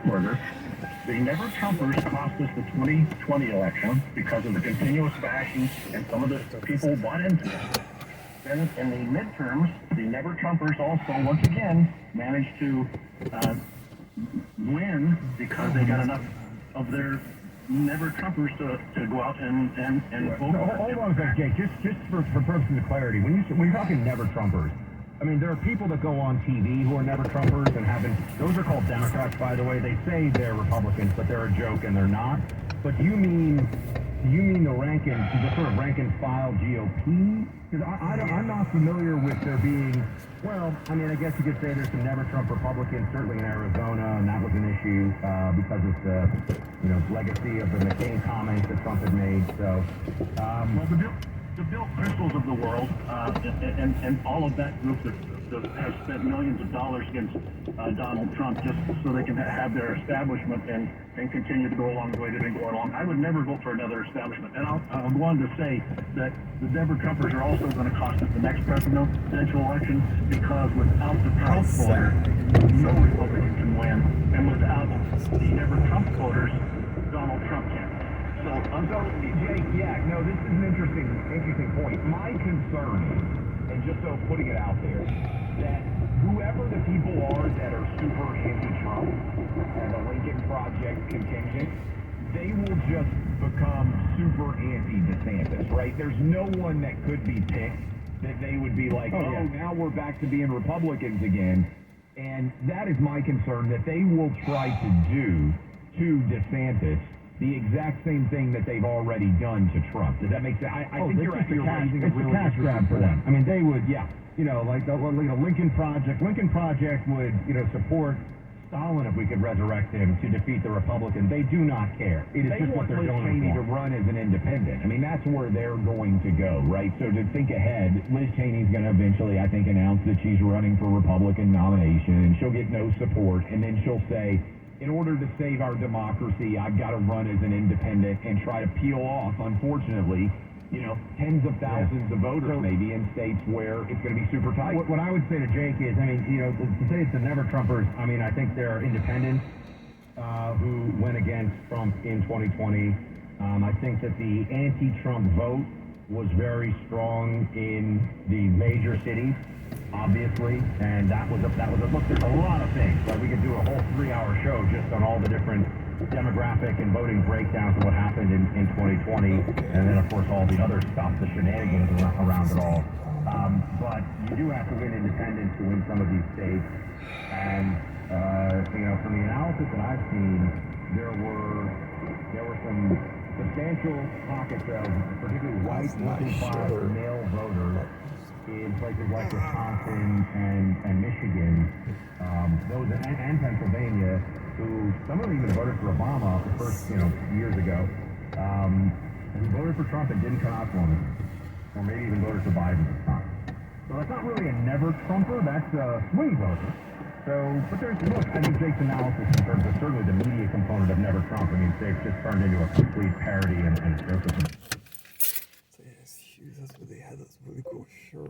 further. The Never Trumpers cost us the 2020 election because of the continuous bashing, and some of the people bought into it. Then in the midterms, the Never Trumpers also, once again, managed to win because they got enough of their Never Trumpers to go out and vote. So hold on a second, Jake. Just for purposes of clarity, when you're talking Never Trumpers, I mean, there are people that go on TV who are Never Trumpers and haven't. Those are called Democrats, by the way. They say they're Republicans, but they're a joke and they're not. But do you mean the sort of rank and file GOP? Because I'm not familiar with there being. Well, I mean, I guess you could say there's some Never Trump Republicans, certainly in Arizona, and that was an issue because of the legacy of the McCain comments that Trump had made. So, well, the Bill Kristols of the world and all of that group that has spent millions of dollars against Donald Trump just so they can have their establishment and continue to go along the way they've been going along. I would never vote for another establishment. And I'll go on to say that the Never Trumpers are also going to cost us the next presidential election because without the Trump voter, no Republican can win. And without the Never Trump voters, Donald Trump can. So, Jake, this is an interesting point. My concern is, and just so putting it out there, that whoever the people are that are super anti-Trump and the Lincoln Project contingent, they will just become super anti-DeSantis, right? There's no one that could be picked that they would be like, now we're back to being Republicans again. And that is my concern, that they will try to do to DeSantis the exact same thing that they've already done to Trump. Does that make sense? I think you're raising a really cash grab for them. I mean, they would, like the Lincoln Project. Lincoln Project would, support Stalin if we could resurrect him to defeat the Republicans. They do not care. It is just what they're going to run as an independent. I mean, that's where they're going to go, right? So to think ahead, Liz Cheney's going to eventually, I think, announce that she's running for Republican nomination, and she'll get no support, and then she'll say, in order to save our democracy, I've got to run as an independent and try to peel off, unfortunately, tens of thousands of voters maybe in states where it's going to be super tight. What I would say to Jake is, I mean, to say it's the Never Trumpers, I mean, I think there are independents who went against Trump in 2020. I think that the anti-Trump vote was very strong in the major cities, obviously, and that was a look. There's a lot of things. Like we could do a whole 3-hour show just on all the different demographic and voting breakdowns of what happened in 2020, and then of course all the other stuff, the shenanigans around it all. But you do have to win independents to win some of these states, and from the analysis that I've seen, there were some substantial pockets of particularly white, working-class, male voters in places like Wisconsin and Michigan, those and Pennsylvania, who some of them even voted for Obama the first years ago, who voted for Trump and didn't come out for him, or maybe even voted for Biden at the time. So that's not really a Never Trumper, that's a swing voter. So, but I think Jake's analysis in terms of certainly the media component of Never Trump, I mean, they've just turned into a complete parody and joke. So yes, that's what they had. That's really cool shirt.